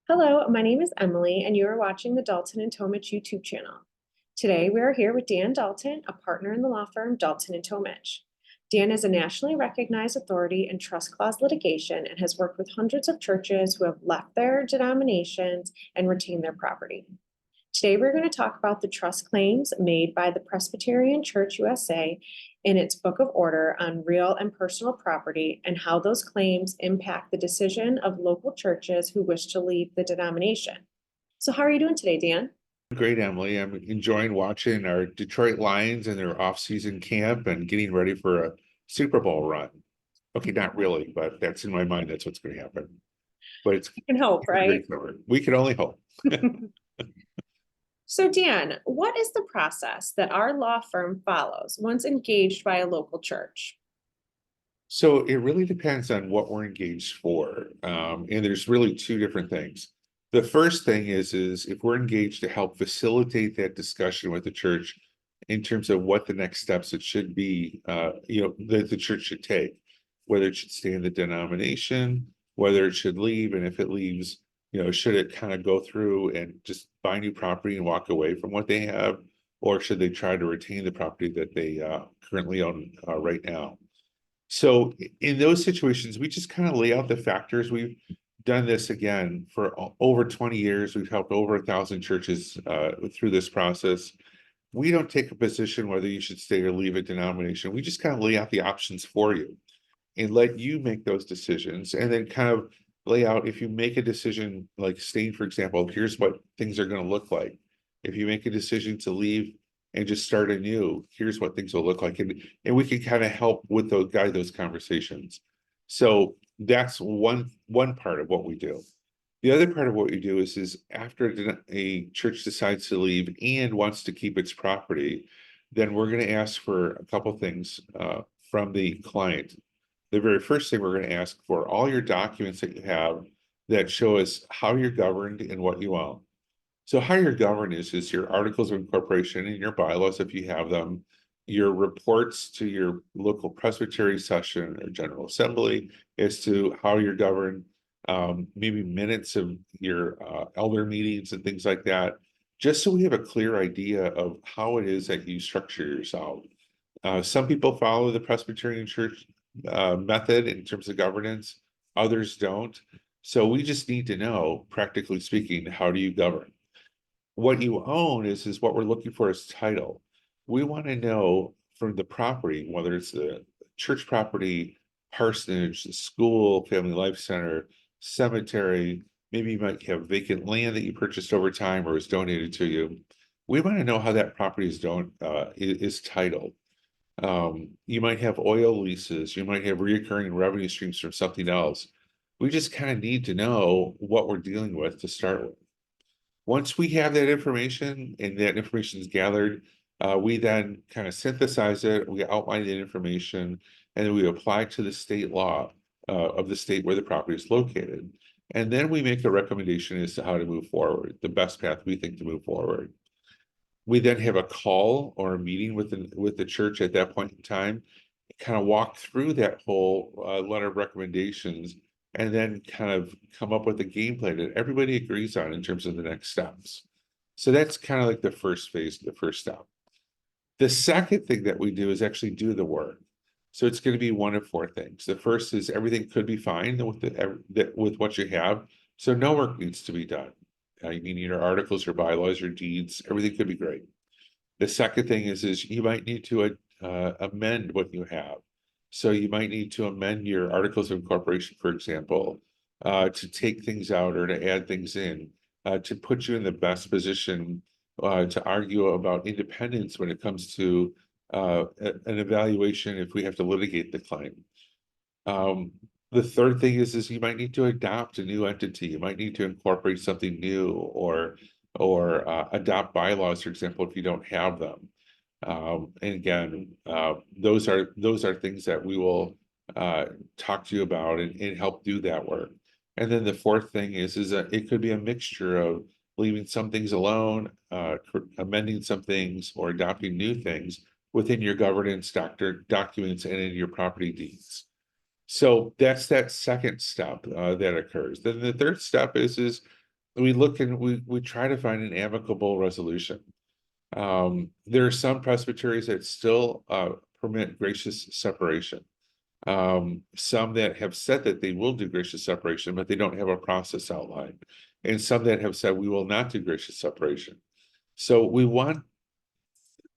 Hello, my name is Emily, and you are watching the Dalton and Tomich YouTube channel. Today, we are here with Dan Dalton, a partner in the law firm Dalton and Tomich. Dan is a nationally recognized authority in trust clause litigation and has worked with hundreds of churches who have left their denominations and retained their property. Today, we're going to talk about the trust claims made by the Presbyterian Church USA in its Book of Order on real and personal property and how those claims impact the decision of local churches who wish to leave the denomination. So how are you doing today, Dan? Great, Emily. I'm enjoying watching our Detroit Lions in their off-season camp and getting ready for a Super Bowl run. Okay, not really, but that's in my mind. That's what's going to happen. But it's You can hope, right? We can only hope. So Dan, what is the process that our law firm follows once engaged by a local church? So it really depends on what we're engaged for. And there's really two different things. The first thing is if we're engaged to help facilitate that discussion with the church in terms of what the next steps it should be, that the church should take, whether it should stay in the denomination, whether it should leave, and if it leaves, should it kind of go through and just buy new property and walk away from what they have, or should they try to retain the property that they currently own right now? So in those situations, we just kind of lay out the factors. We've done this again for over 20 years. We've helped over 1,000 churches through this process. We don't take a position whether you should stay or leave a denomination. We just kind of lay out the options for you and let you make those decisions, and then kind of lay out, if you make a decision like staying, for example, here's what things are going to look like. If you make a decision to leave and just start anew, here's what things will look like. And we can kind of help with those, guide those conversations. So that's one part of what we do. The other part of what we do is after a church decides to leave and wants to keep its property, then we're going to ask for a couple things from the client. The very first thing we're going to ask for all your documents that you have that show us how you're governed and what you own. So how you're governed is your articles of incorporation and your bylaws, if you have them, your reports to your local presbytery session or general assembly as to how you're governed, maybe minutes of your elder meetings and things like that, just so we have a clear idea of how it is that you structure yourself. Some people follow the Presbyterian Church method in terms of governance, others don't. So we just need to know, practically speaking, how do you govern? What you own is what we're looking for is title. We want to know from the property, whether it's the church property, parsonage, the school, family life center, cemetery, maybe you might have vacant land that you purchased over time or was donated to you. We want to know how that property is titled. You might have oil leases, you might have recurring revenue streams from something else. We just kind of need to know what we're dealing with to start with. Once we have that information and that information is gathered, we then kind of synthesize it, we outline that information, and then we apply to the state law of the state where the property is located. And then we make a recommendation as to how to move forward, the best path we think to move forward. We then have a call or a meeting with the church at that point in time, kind of walk through that whole letter of recommendations, and then kind of come up with a game plan that everybody agrees on in terms of the next steps. So that's kind of like the first phase, the first step. The second thing that we do is actually do the work. So it's going to be one of four things. The first is everything could be fine with what you have. So no work needs to be done. You need your articles, your bylaws, your deeds, everything could be great. The second thing is you might need to amend what you have. So you might need to amend your articles of incorporation, for example, to take things out or to add things in, to put you in the best position to argue about independence when it comes to an evaluation if we have to litigate the claim. The third thing is you might need to adopt a new entity. You might need to incorporate something new or adopt bylaws, for example, if you don't have them. And again, those are things that we will talk to you about and help do that work. And then the fourth thing is that it could be a mixture of leaving some things alone, amending some things, or adopting new things within your governance documents and in your property deeds. So that's that second step that occurs. Then the third step is we look and we try to find an amicable resolution. There are some presbyteries that still permit gracious separation. Some that have said that they will do gracious separation, but they don't have a process outlined. And some that have said we will not do gracious separation. So we want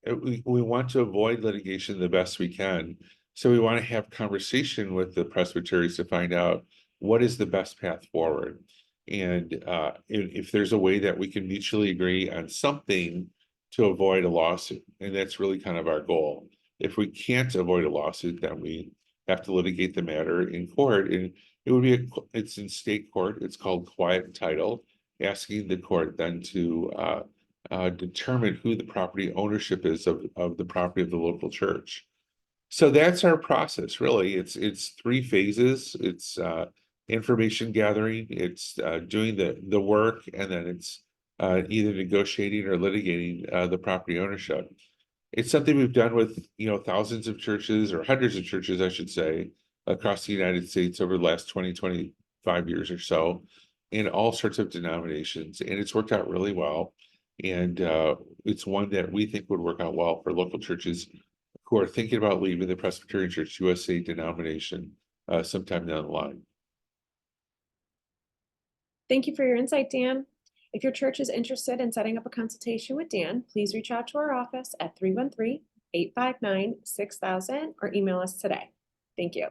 to avoid litigation the best we can. So we want to have conversation with the presbyteries to find out what is the best path forward. And if there's a way that we can mutually agree on something to avoid a lawsuit, and that's really kind of our goal. If we can't avoid a lawsuit, then we have to litigate the matter in court, and it would be it's in state court. It's called quiet title, asking the court then to determine who the property ownership is of the property of the local church. So that's our process, really. It's three phases. It's information gathering, it's doing the work, and then it's either negotiating or litigating the property ownership. It's something we've done with thousands of churches, or hundreds of churches, I should say, across the United States over the last 25 years or so, in all sorts of denominations, and it's worked out really well. And it's one that we think would work out well for local churches who are thinking about leaving the Presbyterian Church USA denomination sometime down the line. Thank you for your insight, Dan. If your church is interested in setting up a consultation with Dan, please reach out to our office at 313-859-6000 or email us today. Thank you.